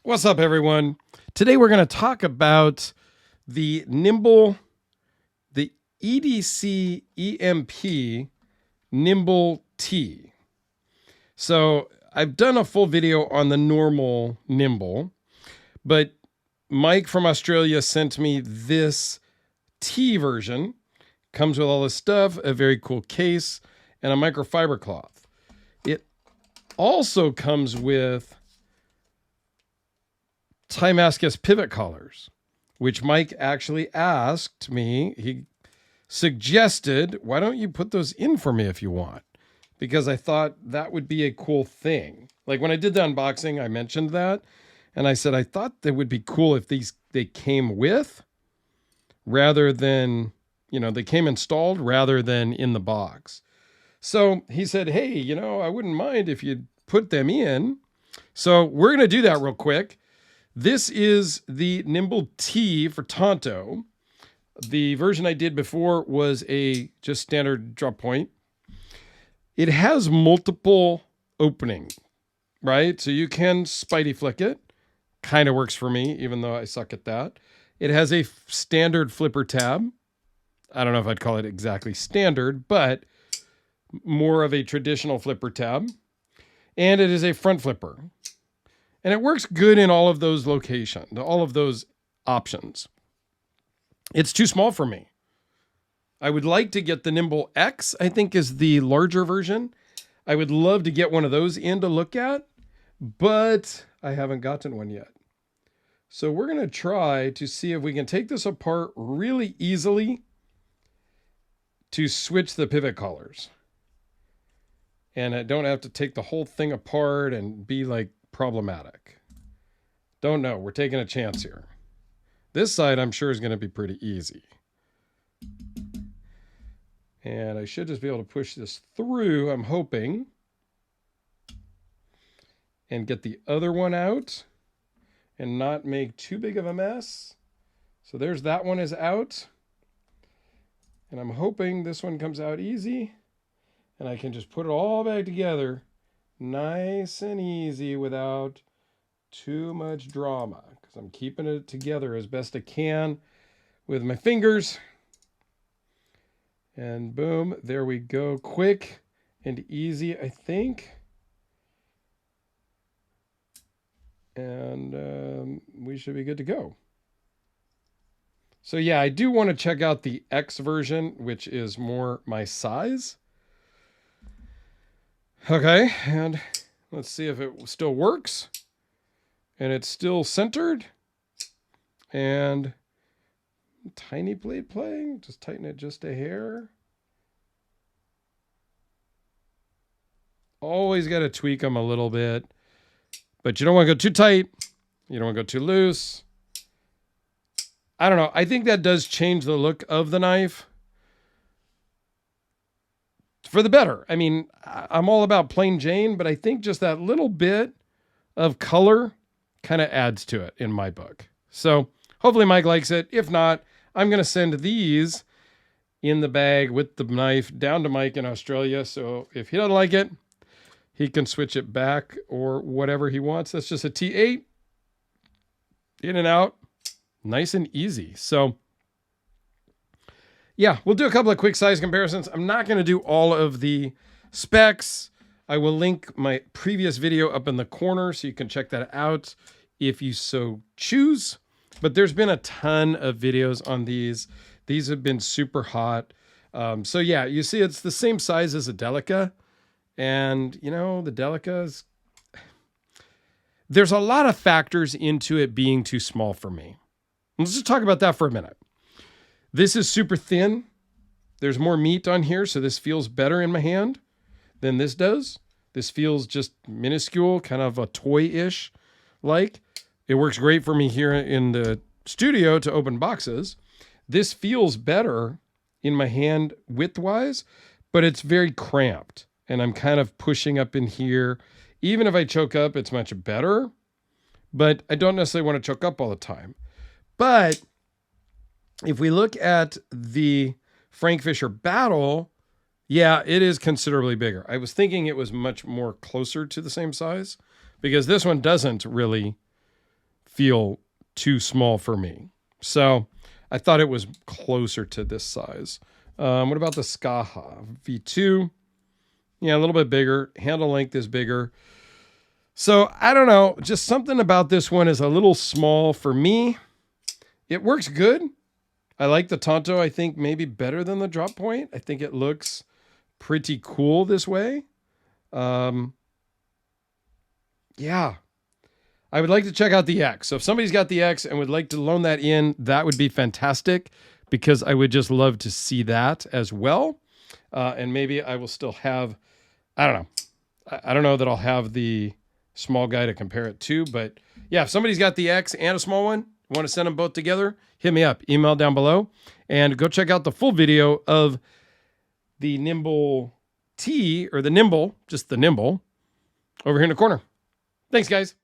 What's up, everyone? Today we're going to talk about the Nymble, the EDC EMP Nymble T. So I've done a full video on the normal Nymble, but Mike from Australia sent me this T version. Comes with all this stuff, a very cool case, and a microfiber cloth. It also comes with Timascus pivot collars, which Mike actually asked me. He suggested, why don't you put those in for me if you want? Because I thought that would be a cool thing. Like when I did the unboxing, I mentioned that. And I said, I thought that would be cool if they came with rather than, they came installed rather than in the box. So he said, hey, I wouldn't mind if you'd put them in. So we're going to do that real quick. This is the Nymble T for Tanto. The version I did before was a just standard drop point. It has multiple openings, right? So you can spidey flick it. Kind of works for me, even though I suck at that. It has a standard flipper tab. I don't know if I'd call it exactly standard, but more of a traditional flipper tab. And it is a front flipper. And it works good in all of those locations, all of those options. It's too small for me. I would like to get the Nymble X, I think is the larger version. I would love to get one of those in to look at, but I haven't gotten one yet. So we're going to try to see if we can take this apart really easily to switch the pivot collars. And I don't have to take the whole thing apart and be like problematic. Don't know. We're taking a chance here. This side I'm sure is going to be pretty easy. And I should just be able to push this through, I'm hoping. And get the other one out and not make too big of a mess. So there's that one is out. And I'm hoping this one comes out easy. And I can just put it all back together nice and easy without too much drama, because I'm keeping it together as best I can with my fingers. And boom, there we go. Quick and easy, I think. And we should be good to go. So yeah, I do want to check out the X version, which is more my size. Okay, and let's see if it still works. And it's still centered. And tiny blade playing. Just tighten it just a hair. Always got to tweak them a little bit. But you don't want to go too tight. You don't want to go too loose. I don't know. I think that does change the look of the knife. For the better. I mean, I'm all about plain Jane, but I think just that little bit of color kind of adds to it in my book. So hopefully Mike likes it. If not, I'm going to send these in the bag with the knife down to Mike in Australia. So if he doesn't like it, he can switch it back or whatever he wants. That's just a T8. In and out. Nice and easy. So yeah, we'll do a couple of quick size comparisons. I'm not going to do all of the specs. I will link my previous video up in the corner so you can check that out if you so choose. But there's been a ton of videos on these. These have been super hot. So yeah, you see it's the same size as a Delica. And, the Delica's... There's a lot of factors into it being too small for me. Let's just talk about that for a minute. This is super thin. There's more meat on here, so this feels better in my hand than this does. This feels just minuscule, kind of a toy-ish like. It works great for me here in the studio to open boxes. This feels better in my hand width-wise, but it's very cramped, and I'm kind of pushing up in here. Even if I choke up, it's much better, but I don't necessarily want to choke up all the time. But if we look at the Frank Fisher Battle, yeah, it is considerably bigger. I was thinking it was much more closer to the same size because this one doesn't really feel too small for me. So I thought it was closer to this size. What about the Skaha V2? Yeah, a little bit bigger. Handle length is bigger. So I don't know. Just something about this one is a little small for me. It works good. I like the Tanto, I think, maybe better than the Drop Point. I think it looks pretty cool this way. Yeah. I would like to check out the X. So if somebody's got the X and would like to loan that in, that would be fantastic, because I would just love to see that as well. And maybe I will still have, I don't know. I don't know that I'll have the small guy to compare it to, but yeah, if somebody's got the X and a small one, want to send them both together, hit me up, email down below, and go check out the full video of the Nymble T, or the Nymble, just the Nymble, over here in the corner. Thanks, guys.